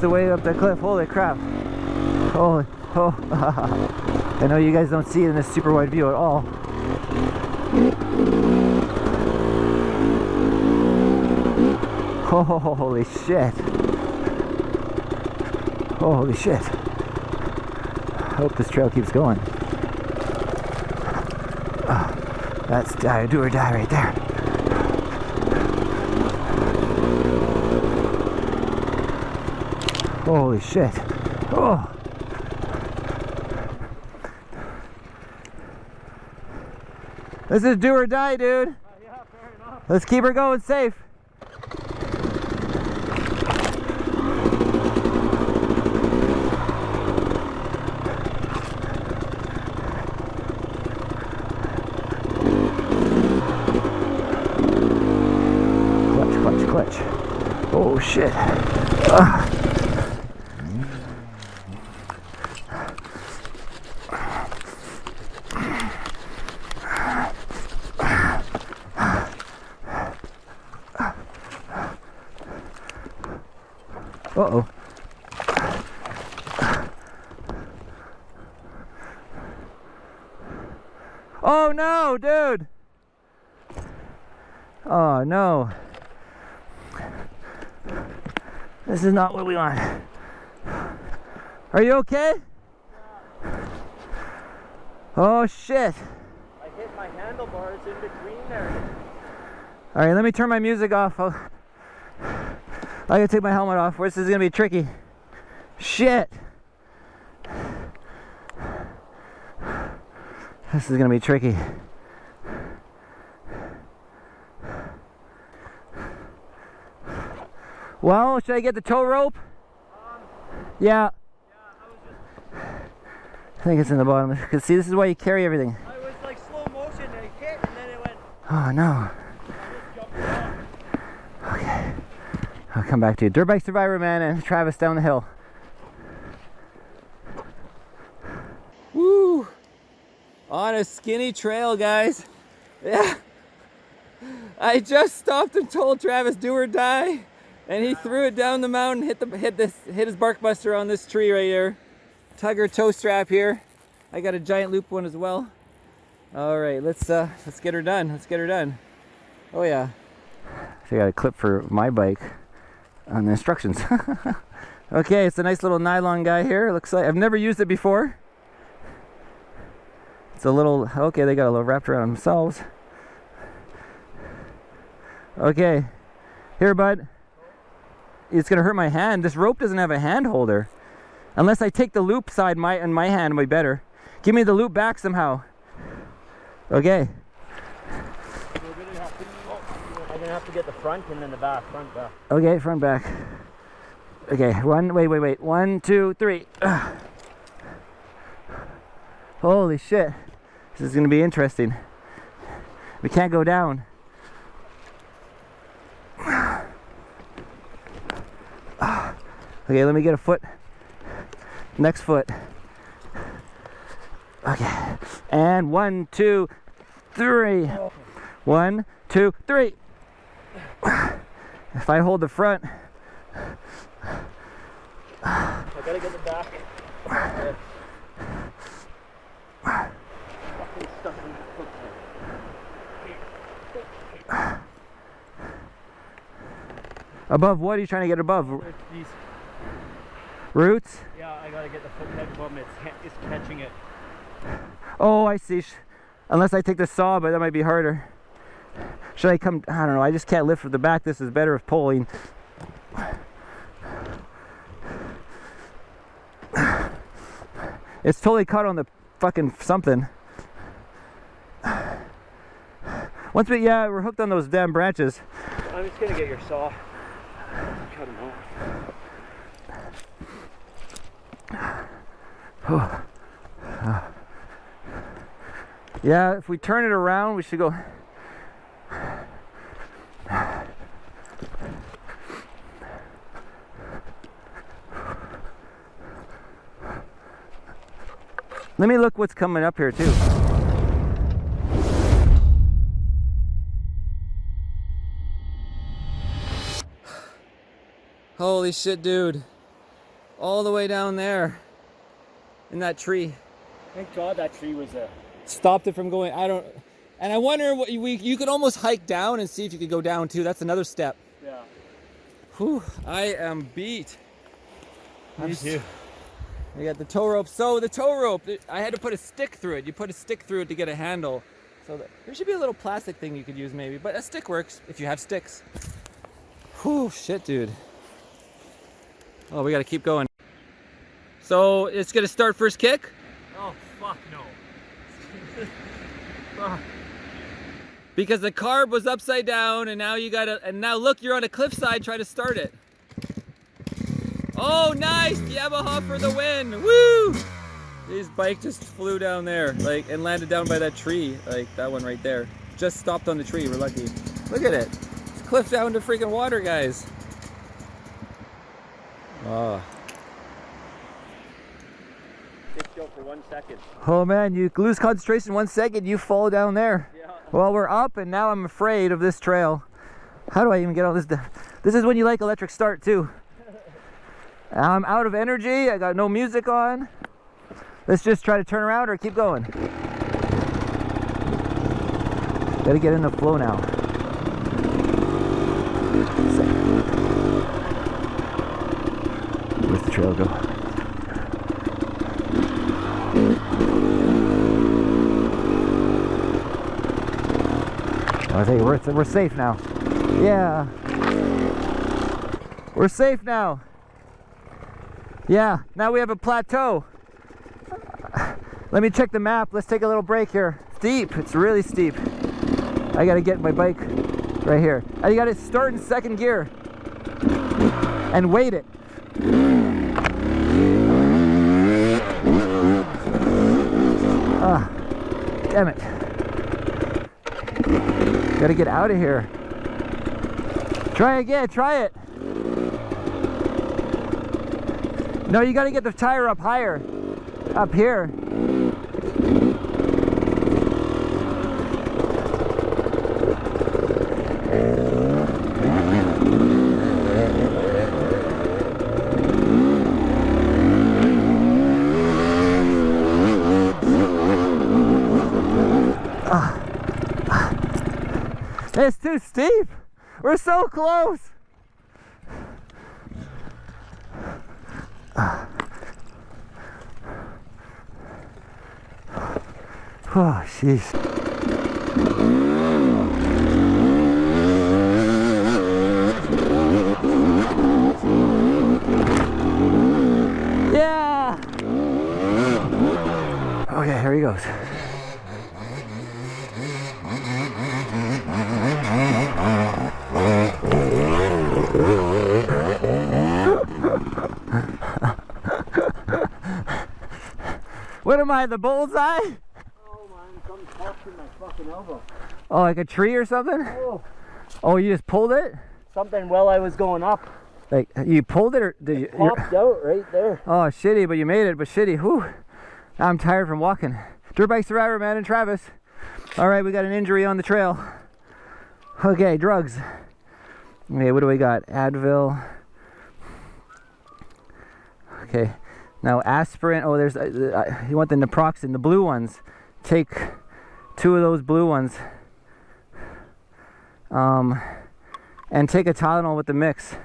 the way up the cliff. Holy crap. Holy, oh. I know you guys don't see it in this super wide view at all. Oh, holy shit. Holy shit. I hope this trail keeps going. Oh, that's do or die right there. Holy shit. Oh. This is do or die, dude. Yeah, fair enough. Let's keep her going safe. Clutch. Oh shit. Uh-oh. Oh no, dude. Oh no. This is not what we want. Are you okay? Yeah. Oh shit. I hit my handlebars in between there. Alright, let me turn my music off. I gotta take my helmet off. This is gonna be tricky. Shit. This is gonna be tricky. Well, should I get the tow rope? Yeah. I think it's in the bottom. Because see, this is why you carry everything. I was like slow motion, and it hit, and then it went. Oh no. I just jumped off. Okay. I'll come back to you. Dirtbike Survivor Man and Travis down the hill. Woo! On a skinny trail, guys. Yeah. I just stopped and told Travis do or die. And he threw it down the mountain, hit his bark buster on this tree right here. Tugger toe strap here. I got a giant loop one as well. All right, let's get her done. Let's get her done. Oh yeah. So I got a clip for my bike on the instructions. Okay, it's a nice little nylon guy here. Looks like I've never used it before. It's a little, okay, they got a little wrapped around themselves. Okay, here, bud. It's gonna hurt my hand. This rope doesn't have a hand holder. Unless I take the loop side in my hand, it'll be better. Give me the loop back somehow. Okay. I'm gonna have to get the front and then the back. Front, back. Okay, front, back. Okay, wait. 1, 2, 3. Holy shit. This is gonna be interesting. We can't go down. Okay, let me get a foot. Next foot. Okay. And 1, 2, 3. 1, 2, 3. If I hold the front. I gotta get the back. Fucking stuck in the foot. Above what are you trying to get above? These Roots? Yeah, I gotta get the foot peg above them. It's catching it. Oh, I see. Unless I take the saw, but that might be harder. Should I come? I don't know. I just can't lift from the back. This is better with pulling. It's totally caught on the fucking something. Once we're hooked on those damn branches. I'm just gonna get your saw. Cut them off. Yeah, if we turn it around, we should go. Let me look what's coming up here too. Holy shit, dude. all the way down there in that tree. Thank God that tree was a... Stopped it from going, and I wonder what you could almost hike down and see if you could go down too. That's another step. Yeah. Whew, I am beat. Me too. We got the tow rope. So the tow rope, I had to put a stick through it. You put a stick through it to get a handle. So there should be a little plastic thing you could use maybe, but a stick works if you have sticks. Whew, shit, dude. Oh, we gotta keep going. So it's gonna start first kick? Oh, fuck no. Because the carb was upside down and now now look, you're on a cliffside trying to start it. Oh, nice! Yamaha for the win! Woo! His bike just flew down there, like, and landed down by that tree, like that one right there. Just stopped on the tree, we're lucky. Look at it. It's cliff down to freaking water, guys. Oh. For 1 second. Oh man, you lose concentration 1 second, you fall down there. Yeah. Well, we're up and now I'm afraid of this trail. How do I even get all this? This is when you like electric start too. I'm out of energy, I got no music on. Let's just try to turn around or keep going. Gotta get in the flow now. Where's the trail go? I think we're safe now. Yeah. We're safe now. Yeah, now we have a plateau. Let me check the map. Let's take a little break here. Steep, it's really steep. I gotta get my bike right here. I gotta start in second gear and weight it. Ah, damn it. Gotta get out of here. Try again, try it. No, you gotta get the tire up higher. Up here. It's too steep. We're so close. Oh, jeez. Yeah. Okay, here he goes. What am I, the bullseye? Oh man, something popped in my fucking elbow. Oh, like a tree or something? Oh. Oh, you just pulled it? Something while I was going up. Like, you pulled it or did you? Popped out right there. Oh, shitty, but you made it, but shitty. Whew. I'm tired from walking. Dirtbike Survivor Man and Travis. All right, we got an injury on the trail. Okay, drugs. Okay, what do we got? Advil. Okay, now aspirin. Oh, there's, you want the naproxen, the blue ones. Take 2 of those blue ones. And take a Tylenol with the mix.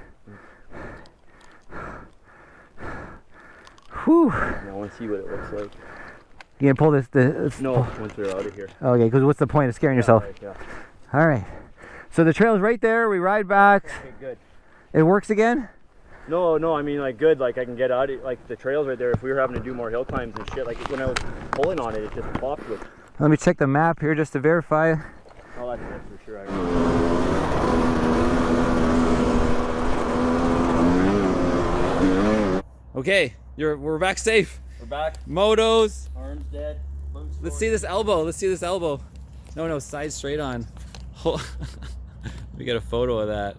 Whew. I want to see what it looks like. You gonna pull this? No, once we're out of here. Okay, because what's the point of scaring yourself? Right, yeah. All right. So the trail's right there. We ride back. Okay, good. It works again? No, I mean like good. Like I can get out. Like the trail's right there. If we were having to do more hill climbs and shit, like when I was pulling on it, it just popped with. Let me check the map here just to verify. Oh, that's it for sure. Okay, we're back safe. We're back. Motos. Arms dead. Let's see this elbow. Let's see this elbow. No, side straight on. We got a photo of that.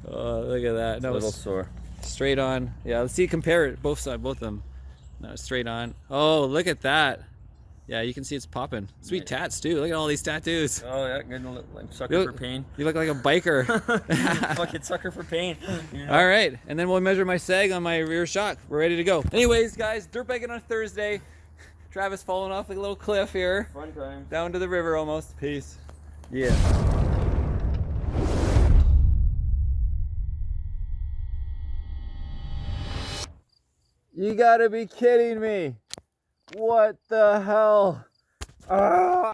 Oh, look at that. No, a little sore. Straight on. Yeah, let's see. Compare it. Both sides, both of them. No, straight on. Oh, look at that. Yeah, you can see it's popping. Sweet tats too. Look at all these tattoos. Oh yeah, good. Like sucker for pain. You look like a biker. Fucking sucker for pain. You know? All right, and then we'll measure my sag on my rear shock. We're ready to go. Anyways, guys, dirt biking on a Thursday. Travis falling off like a little cliff here. Fun time. Down to the river almost. Peace. Yeah. You gotta be kidding me. What the hell? Ah!